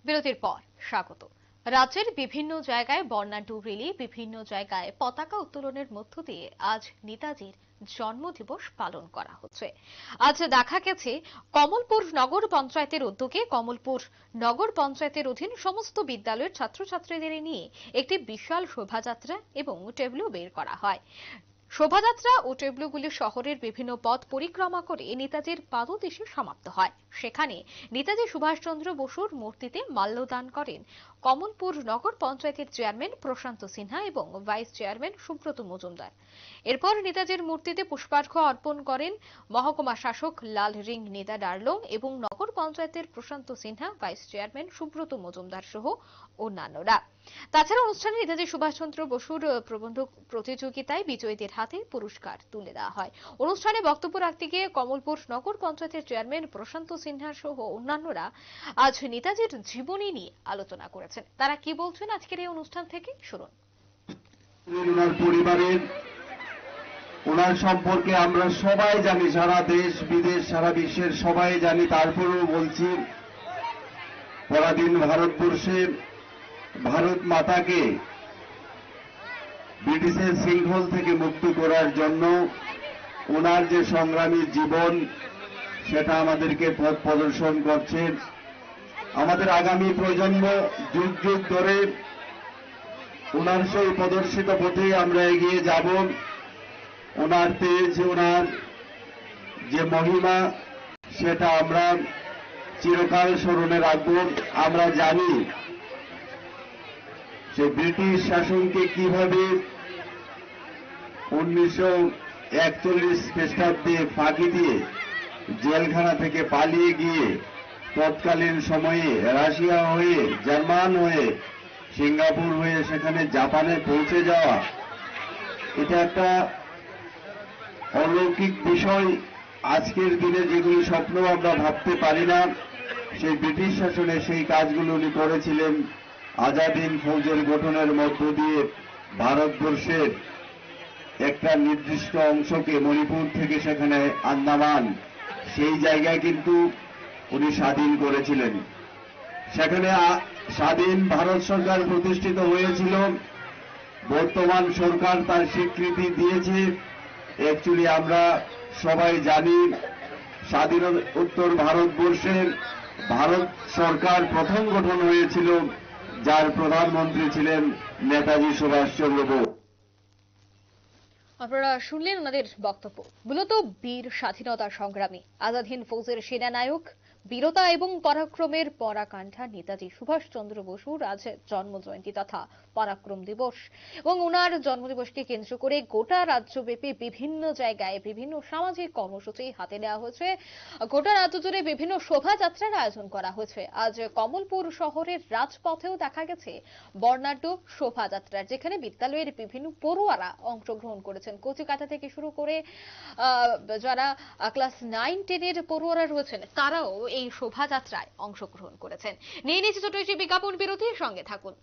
বিরতির পর স্বাগত। রাজ্যের বিভিন্ন জায়গায় বর্ণাঢ্য র্যালি, বিভিন্ন জায়গায় পতাকা উত্তোলনের মধ্য দিয়ে আজ নেতাজির জন্মদিবস পালন করা হচ্ছে। আজ দেখা গেছে কমলপুর নগর পঞ্চায়েতের উদ্যোগে কমলপুর নগর পঞ্চায়েতের অধীন সমস্ত বিদ্যালয়ের ছাত্রছাত্রীদের নিয়ে একটি বিশাল শোভাযাত্রা এবং টেবলু বের করা হয়। শোভাযাত্রা ও টেবলুগুলি শহরের বিভিন্ন পথ পরিক্রমা করে নেতাজির পাদদেশে সমাপ্ত হয়। সেখানে নেতাজি সুভাষচন্দ্র বসুর মূর্তিতে মাল্যদান করেন কমলপুর নগর পঞ্চায়েতের চেয়ারম্যান প্রশান্ত সিনহা এবং ভাইস চেয়ারম্যান সুব্রত মজুমদার। এরপর নেতাজির মূর্তিতে পুষ্পার্ঘ্য অর্পণ করেন মহকুমা শাসক লাল রিং নেতা ডার্লং এবং নগর পঞ্চায়েতের প্রশান্ত সিনহা, ভাইস চেয়ারম্যান সুব্রত মজুমদার সহ অন্যান্যরা। তাছাড়া অনুষ্ঠানে নেতাজি সুভাষচন্দ্র বসুর প্রবন্ধ প্রতিযোগিতায় বিজয়ীদের হাতে পুরস্কার তুলে দেওয়া হয়। অনুষ্ঠানে বক্তব্য রাখতে গিয়ে কমলপুর নগর পঞ্চায়েতের চেয়ারম্যান প্রশান্ত সিনহা সহ অন্যান্যরা আজ নেতাজির জীবনী নিয়ে আলোচনা করেছেন। তারা কি বলছেন আজকের এই অনুষ্ঠান থেকে শুনুন। ওনার পরিবারের, ওনার সম্পর্কে আমরা সবাই জানি, সারা দেশ বিদেশ সারা বিশ্বের সবাই জানি। তারপরেও বলছি, পরাধীন ভারতবর্ষে ভারত মাতাকে ব্রিটিশের শৃঙ্খল থেকে মুক্ত করার জন্য ওনার যে সংগ্রামী জীবন, সেটা আমাদেরকে পথ প্রদর্শন করছে। আমাদের আগামী প্রজন্ম যুগ যুগ ধরে ওনার সেই প্রদর্শিত পথে আমরা এগিয়ে যাব। ওনার তেজ, ওনার যে মহিমা, সেটা আমরা চিরকাল স্মরণে রাখব। আমরা জানি সে ব্রিটিশ শাসনকে কিভাবে 1941 খ্রিস্টাব্দে ফাঁকি দিয়ে জেলখানা থেকে পালিয়ে গিয়ে তৎকালীন সময়ে রাশিয়া হয়ে, জার্মান হয়ে, সিঙ্গাপুর হয়ে সেখানে জাপানে পৌঁছে যাওয়া, এটা একটা অলৌকিক বিষয়। আজকের দিনে যেগুলি স্বপ্ন আমরা ভাবতে পারি না, সেই ব্রিটিশ শাসনে সেই কাজগুলো উনি করেছিলেন। আজাদ হিন্দ ফৌজের গঠনের মধ্য দিয়ে ভারতবর্ষের একটা নির্দিষ্ট অংশকে, মণিপুর থেকে সেখানে আন্দামান, সেই জায়গায় কিন্তু উনি স্বাধীন করেছিলেন। সেখানে স্বাধীন ভারত সরকার প্রতিষ্ঠিত হয়েছিল। বর্তমান সরকার তার স্বীকৃতি দিয়েছে। অ্যাকচুয়ালি আমরা সবাই জানি, স্বাধীন উত্তর ভারতবর্ষের ভারত সরকার প্রথম গঠন হয়েছিল, যার প্রধানমন্ত্রী ছিলেন নেতাজি সুভাষচন্দ্র বোস। আপনারা শুনলেন ওনাদের বক্তব্য। মূলত বীর স্বাধীনতা সংগ্রামী, আজাদ হিন্দ ফৌজের সেনানায়ক, বীরতা এবং পরাক্রমের পরাকাষ্ঠা নেতাজি সুভাষচন্দ্র বসুর আজ জন্মজয়ন্তী তথা পরাক্রম দিবস। এবং ওনার জন্মদিবসকে কেন্দ্র করে গোটা রাজ্যব্যাপী বিভিন্ন জায়গায় বিভিন্ন সামাজিক কর্মসূচি হাতে নেওয়া হয়েছে। গোটা রাজ্য জুড়ে বিভিন্ন শোভাযাত্রার আয়োজন করা হয়েছে। আজ কমলপুর শহরের রাজপথেও দেখা গেছে বর্ণাঢ্য শোভাযাত্রা, যেখানে বিদ্যালয়ের বিভিন্ন পড়ুয়ারা অংশগ্রহণ করেছেন। কচিকাঁথা থেকে শুরু করে যারা ক্লাস 9-10 এর পড়ুয়ারা রয়েছেন, তারাও এই শোভাযাত্রায় অংশগ্রহণ করেছেন। নিয়ে নিচ্ছে ছোট একটি বিজ্ঞাপন বিরতির সঙ্গে থাকুন।